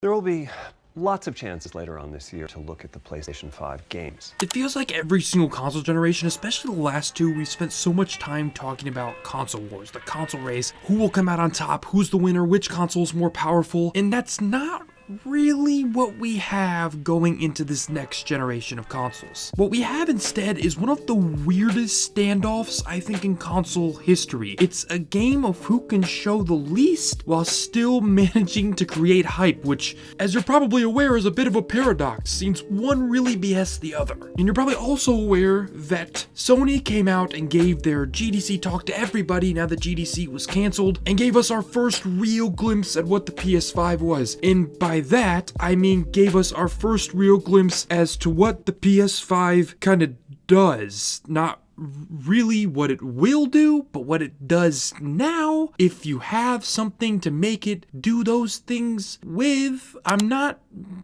There will be lots of chances later on this year to look at the PlayStation 5 games. It feels like every single console generation, especially the last two, we've spent so much time talking about console wars, the console race, who will come out on top, who's the winner, which console is more powerful, and that's not really what we have going into this next generation of consoles. What we have instead is one of the weirdest standoffs, I think, in console history. It's a game of who can show the least while still managing to create hype, which, as you're probably aware, is a bit of a paradox, since one really BS the other. And you're probably also aware that Sony came out and gave their GDC talk to everybody now that GDC was canceled, and gave us our first real glimpse at what the PS5 was. And by that, I mean gave us our first real glimpse as to what the PS5 kind of does. Not really what it will do, but what it does now. If you have something to make it do those things with, I'm not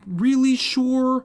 really sure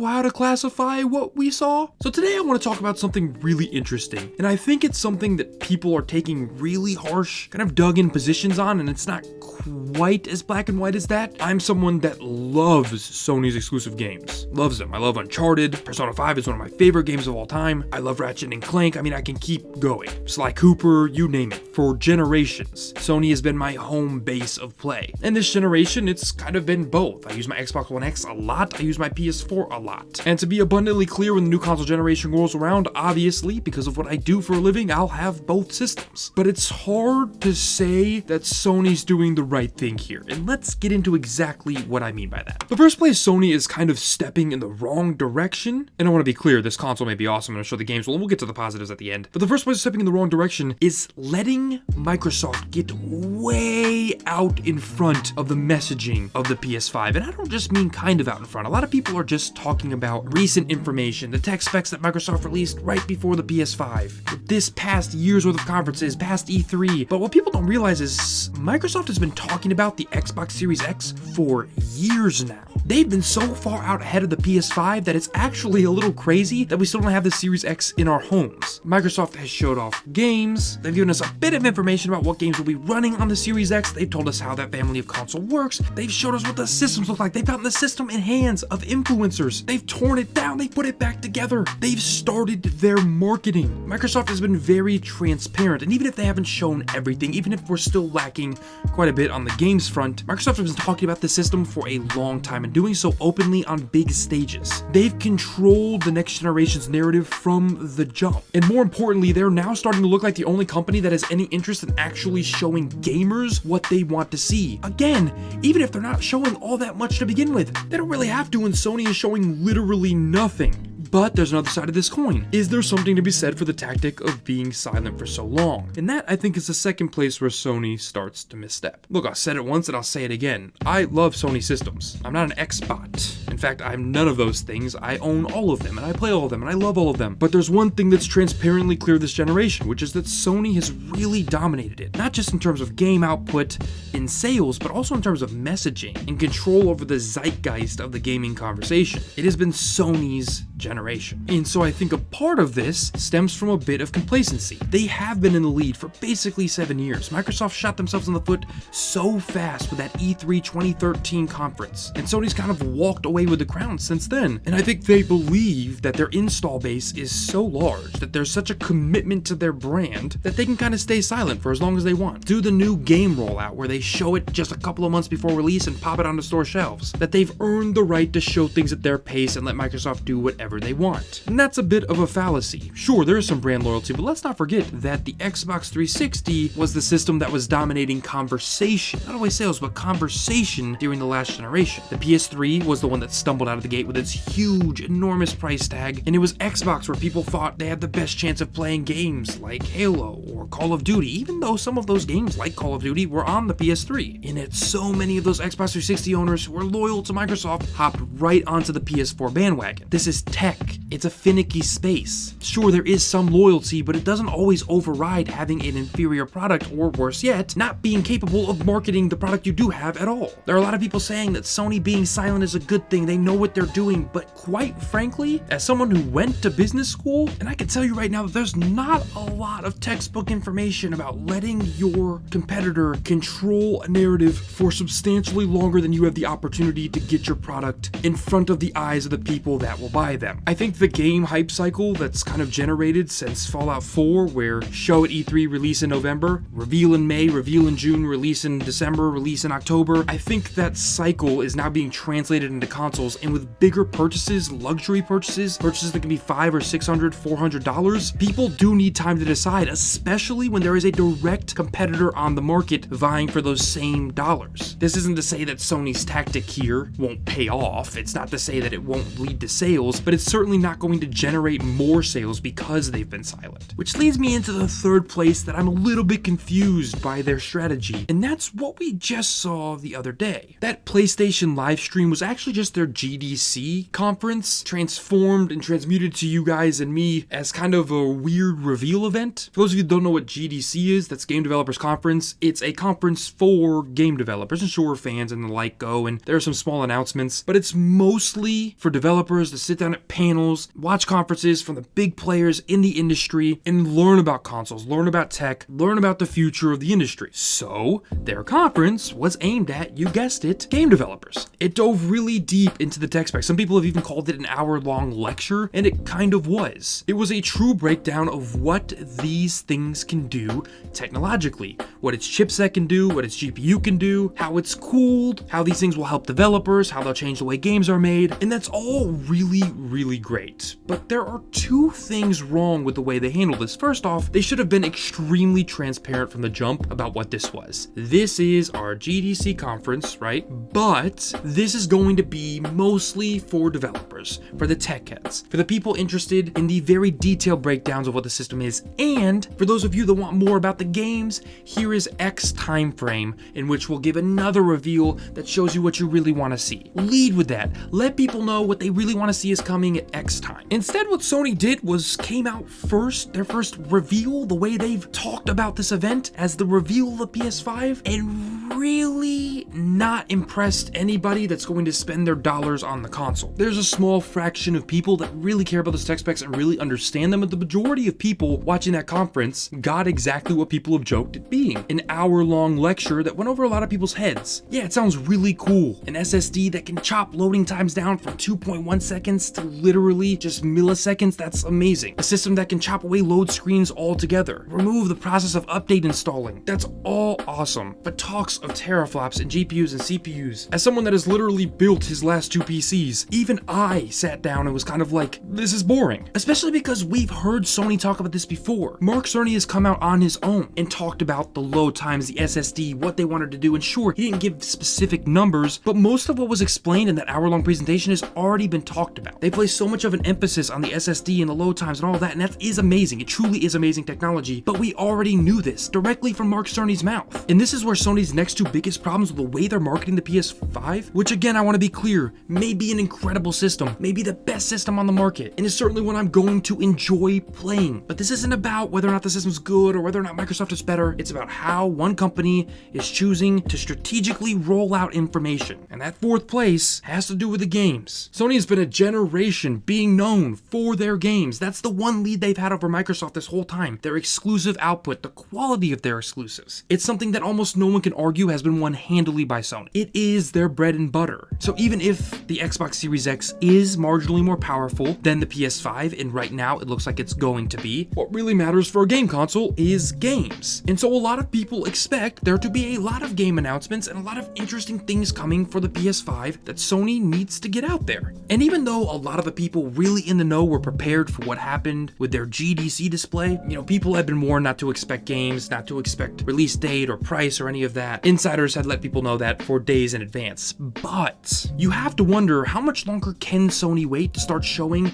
how to classify what we saw. So today I want to talk about something really interesting, and I think it's something that people are taking really harsh, kind of dug in positions on, and it's not quite as black and white as that. I'm someone that loves Sony's exclusive games. Loves them. I love Uncharted. Persona 5 is one of my favorite games of all time. I love Ratchet and Clank. I mean, I can keep going. Sly Cooper, you name it. For generations, Sony has been my home base of play. And this generation, it's kind of been both. I use my Xbox One X a lot. I use my PS4 a lot. And to be abundantly clear, when the new console generation rolls around, obviously, because of what I do for a living, I'll have both systems. But it's hard to say that Sony's doing the right thing here. And let's get into exactly what I mean by that. The first place, Sony is kind of stepping in the wrong direction. And I want to be clear, this console may be awesome and I'll show the games, well, we'll get to the positives at the end. But the first place stepping in the wrong direction is letting Microsoft get way out in front of the messaging of the PS5. And I don't just mean kind of out in front. A lot of people are just talking about recent information, the tech specs that Microsoft released right before the PS5, this past year's worth of conferences, past E3. But what people don't realize is Microsoft has been talking about the Xbox Series X for years now. They've been so far out ahead of the PS5 that it's actually a little crazy that we still don't have the Series X in our homes. Microsoft has showed off games, they've given us a bit of information about what games will be running on the Series X, they've told us how that family of console works, they've showed us what the systems look like, they've gotten the system in hands of influencers, they've torn it down, they put it back together, they've started their marketing. Microsoft has been very transparent, and even if they haven't shown everything, even if we're still lacking quite a bit on the games front, Microsoft has been talking about the system for a long time and doing so openly on big stages. They've controlled the next generation's narrative from the jump, and more importantly, they're now starting to look like the only company that has any interest in actually showing gamers what they want to see. Again, even if they're not showing all that much to begin with, they don't really have to when Sony is showing literally nothing. But there's another side of this coin. Is there something to be said for the tactic of being silent for so long? And that, I think, is the second place where Sony starts to misstep. Look, I said it once and I'll say it again. I love Sony systems. I'm not an Xbot. In fact, I'm none of those things. I own all of them and I play all of them and I love all of them. But there's one thing that's transparently clear this generation, which is that Sony has really dominated it. Not just in terms of game output and sales, but also in terms of messaging and control over the zeitgeist of the gaming conversation. It has been Sony's generation. And so I think a part of this stems from a bit of complacency. They have been in the lead for basically 7 years. Microsoft shot themselves in the foot so fast with that E3 2013 conference, and Sony's kind of walked away with the crown since then. And I think they believe that their install base is so large, that there's such a commitment to their brand, that they can kind of stay silent for as long as they want. Do the new game rollout where they show it just a couple of months before release and pop it on the store shelves. That they've earned the right to show things at their pace and let Microsoft do whatever they want. And that's a bit of a fallacy. Sure, there is some brand loyalty, but let's not forget that the Xbox 360 was the system that was dominating conversation, not always sales, but conversation during the last generation. The PS3 was the one that stumbled out of the gate with its huge, enormous price tag, and it was Xbox where people thought they had the best chance of playing games like Halo or Call of Duty, even though some of those games like Call of Duty were on the PS3. And yet so many of those Xbox 360 owners who were loyal to Microsoft hopped right onto the PS4 bandwagon. This is tech. It's a finicky space. Sure, there is some loyalty, but it doesn't always override having an inferior product, or worse yet, not being capable of marketing the product you do have at all. There are a lot of people saying that Sony being silent is a good thing, they know what they're doing, but quite frankly, as someone who went to business school, and I can tell you right now that there's not a lot of textbook information about letting your competitor control a narrative for substantially longer than you have the opportunity to get your product in front of the eyes of the people that will buy them. I think the game hype cycle that's kind of generated since Fallout 4, where show at E3, release in November, reveal in May, reveal in June, release in December, release in October, I think that cycle is now being translated into consoles, and with bigger purchases, luxury purchases that can be $500 or $600, $400, people do need time to decide, especially when there is a direct competitor on the market vying for those same dollars. This isn't to say that Sony's tactic here won't pay off, it's not to say that it won't lead to sales, but it's certainly not going to generate more sales because they've been silent. Which leads me into the third place that I'm a little bit confused by their strategy, and that's what we just saw the other day. That PlayStation live stream was actually just their GDC conference, transformed and transmuted to you guys and me as kind of a weird reveal event. For those of you who don't know what GDC is, that's Game Developers Conference. It's a conference for game developers, and sure, fans and the like go, and there are some small announcements, but it's mostly for developers to sit down at panels, watch conferences from the big players in the industry, and learn about consoles, learn about tech, learn about the future of the industry. So, their conference was aimed at, you guessed it, game developers. It dove really deep into the tech specs. Some people have even called it an hour-long lecture, and it kind of was. It was a true breakdown of what these things can do technologically, what its chipset can do, what its GPU can do, how it's cooled, how these things will help developers, how they'll change the way games are made, and that's all really, really great. But there are two things wrong with the way they handled this. First off, they should have been extremely transparent from the jump about what this was. This is our GDC conference, right? But this is going to be mostly for developers, for the tech heads, for the people interested in the very detailed breakdowns of what the system is, and for those of you that want more about the games, here is X time frame in which we'll give another reveal that shows you what you really want to see. Lead with that. Let people know what they really want to see is coming at X time. Instead, what Sony did was came out first, their first reveal, the way they've talked about this event as the reveal of the PS5, and really not impressed anybody that's going to spend their dollars on the console. There's a small fraction of people that really care about the tech specs and really understand them, but the majority of people watching that conference got exactly what people have joked it being. An hour-long lecture that went over a lot of people's heads. Yeah, it sounds really cool. An SSD that can chop loading times down from 2.1 seconds to literally just milliseconds, that's amazing. A system that can chop away load screens altogether. Remove the process of update installing. That's all awesome. But talks of teraflops and GPUs and CPUs. As someone that has literally built his last two PCs, even I sat down and was kind of like, this is boring. Especially because we've heard Sony talk about this before. Mark Cerny has come out on his own and talked about the load times, the SSD, what they wanted to do, and sure, he didn't give specific numbers, but most of what was explained in that hour-long presentation has already been talked about. They place so much of an emphasis on the SSD and the load times and all that, and that is amazing. It truly is amazing technology, but we already knew this directly from Mark Cerny's mouth. And this is where Sony's next two biggest problems with the way they're marketing the PS5, which again, I want to be clear, may be an incredible system, maybe the best system on the market, and is certainly one I'm going to enjoy playing. But this isn't about whether or not the system's good or whether or not Microsoft is better. It's about how one company is choosing to strategically roll out information. And that fourth place has to do with the games. Sony has been a generation being known for their games. That's the one lead they've had over Microsoft this whole time. Their exclusive output, the quality of their exclusives. It's something that almost no one can argue has been won handily by Sony. It is their bread and butter. So even if the Xbox Series X is marginally more powerful than the PS5, and right now it looks like it's going to be, what really matters for a game console is games. And so a lot of people expect there to be a lot of game announcements and a lot of interesting things coming for the PS5 that Sony needs to get out there. And even though a lot of the people really in the know were prepared for what happened with their GDC display, people had been warned not to expect games, not to expect release date or price or any of that. Insiders had let people know that for days in advance. But you have to wonder, how much longer can Sony wait to start showing,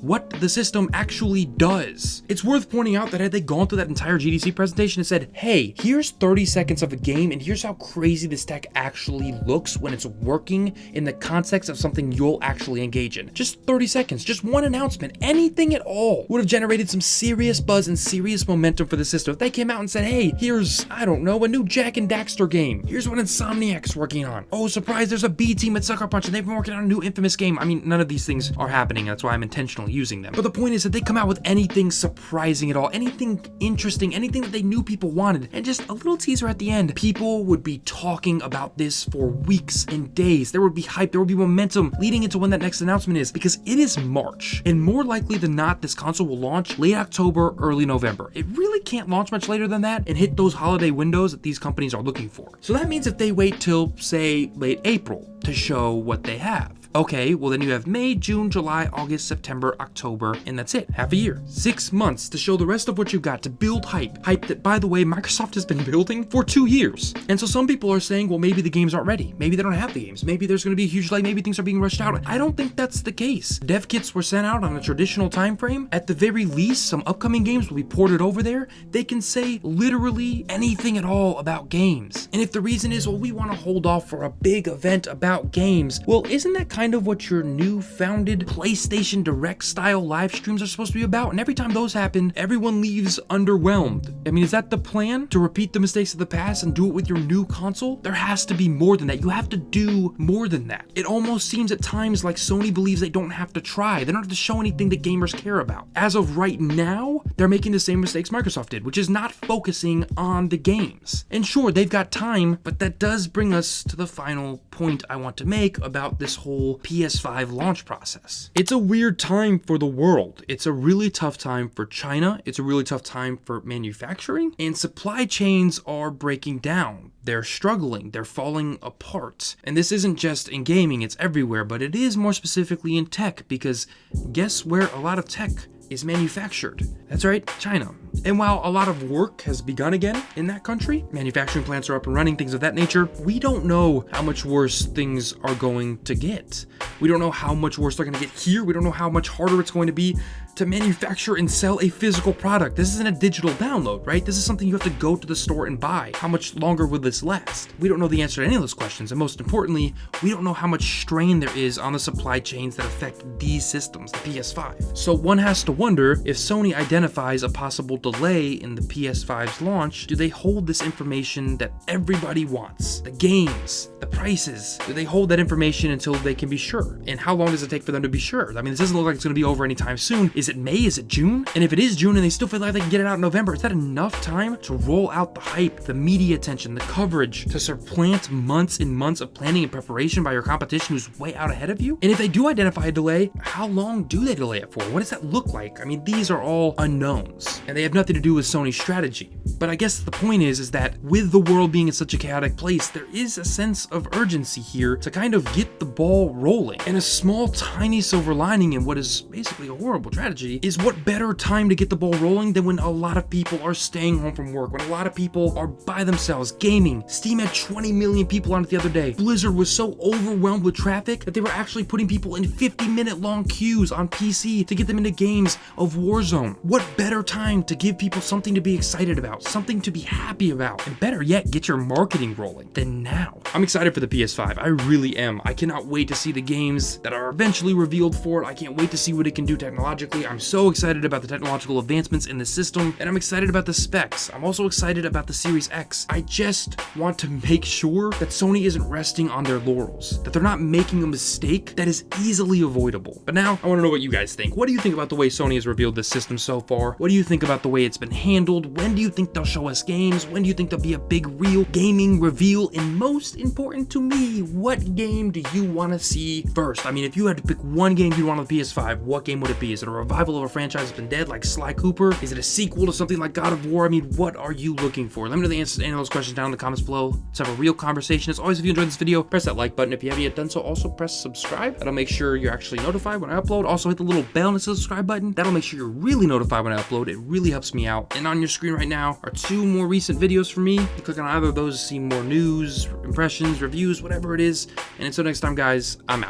what the system actually does? It's worth pointing out that had they gone through that entire GDC presentation and said, hey, here's 30 seconds of a game and here's how crazy this tech actually looks when it's working in the context of something you'll actually engage question. Just 30 seconds, just one announcement, anything at all would have generated some serious buzz and serious momentum for the system. If they came out and said, hey, here's, I don't know, a new Jack and Daxter game. Here's what Insomniac's working on. Oh, surprise, there's a B team at Sucker Punch and they've been working on a new Infamous game. I mean, none of these things are happening. That's why I'm intentionally using them. But the point is that they come out with anything surprising at all, anything interesting, anything that they knew people wanted, and just a little teaser at the end. People would be talking about this for weeks and days. There would be hype, there would be momentum leading into when that next announcement is, because it is March, and more likely than not, this console will launch late October, early November. It really can't launch much later than that and hit those holiday windows that these companies are looking for. So that means if they wait till, say, late April to show what they have, okay, well then you have May, June, July, August, September, October, and that's it. Half a year. 6 months to show the rest of what you've got, to build hype. Hype that, by the way, Microsoft has been building for 2 years. And so some people are saying, well, maybe the games aren't ready. Maybe they don't have the games. Maybe there's going to be a huge delay. Maybe things are being rushed out. I don't think that's the case. Dev kits were sent out on a traditional time frame. At the very least, some upcoming games will be ported over there. They can say literally anything at all about games. And if the reason is, well, we want to hold off for a big event about games, well, isn't that kind of what your new founded PlayStation Direct style live streams are supposed to be about? And every time those happen, everyone leaves underwhelmed. I mean, is that the plan? To repeat the mistakes of the past and do it with your new console? There has to be more than that. You have to do more than that. It almost seems at times like Sony believes they don't have to try. They don't have to show anything that gamers care about. As of right now, they're making the same mistakes Microsoft did, which is not focusing on the games. And sure, they've got time, but that does bring us to the final point I want to make about this whole PS5 launch process. It's a weird time for the world. It's a really tough time for China. It's a really tough time for manufacturing, and supply chains are breaking down. They're struggling, they're falling apart. And this isn't just in gaming, it's everywhere, but it is more specifically in tech, because guess where a lot of tech is manufactured? That's right, China. And while a lot of work has begun again in that country, manufacturing plants are up and running, things of that nature, we don't know how much worse things are going to get. We don't know how much worse they're going to get here. We don't know how much harder it's going to be to manufacture and sell a physical product. This isn't a digital download, right? This is something you have to go to the store and buy. How much longer will this last? We don't know the answer to any of those questions. And most importantly, we don't know how much strain there is on the supply chains that affect these systems, the PS5. So one has to wonder, if Sony identifies a possible delay in the PS5's launch, do they hold this information that everybody wants? The games, the prices, do they hold that information until they can be sure? And how long does it take for them to be sure? I mean, this doesn't look like it's going to be over anytime soon. Is it May? Is it June? And if it is June and they still feel like they can get it out in November, is that enough time to roll out the hype, the media attention, the coverage, to supplant months and months of planning and preparation by your competition who's way out ahead of you? And if they do identify a delay, how long do they delay it for? What does that look like? I mean, these are all unknowns, and they have nothing to do with Sony's strategy. But I guess the point is that with the world being in such a chaotic place, there is a sense of urgency here to kind of get the ball rolling. And a small, tiny silver lining in what is basically a horrible tragedy is, what better time to get the ball rolling than when a lot of people are staying home from work, when a lot of people are by themselves gaming. Steam had 20 million people on it the other day. Blizzard was so overwhelmed with traffic that they were actually putting people in 50-minute long queues on PC to get them into games of Warzone. What better time to give people something to be excited about, something to be happy about, and better yet, get your marketing rolling than now? I'm excited for the PS5. I really am. I cannot wait to see the games that are eventually revealed for it. I can't wait to see what it can do technologically. I'm so excited about the technological advancements in the system, and I'm excited about the specs. I'm also excited about the Series X. I just want to make sure that Sony isn't resting on their laurels, that they're not making a mistake that is easily avoidable. But now, I want to know what you guys think. What do you think about the way Sony has revealed this system so far? What do you think about the way it's been handled? When do you think they'll show us games? When do you think there'll be a big real gaming reveal? And most important to me, what game do you want to see first? I mean, if you had to pick one game you'd want on the PS5, what game would it be? Is it a revival of a franchise that's been dead like Sly Cooper? Is it a sequel to something like God of War? I mean, what are you looking for? Let me know the answers to any of those questions down in the comments below. Let's have a real conversation. As always, if you enjoyed this video, press that like button. If you haven't yet done so, also press subscribe. That'll make sure you're actually notified when I upload. Also hit the little bell next to the subscribe button. That'll make sure you're really notified when I upload. It really helps me out. And on your screen right now are 2 more recent videos from me. You click on either of those to see more news, impressions, reviews, whatever it is. And until next time, guys, I'm out.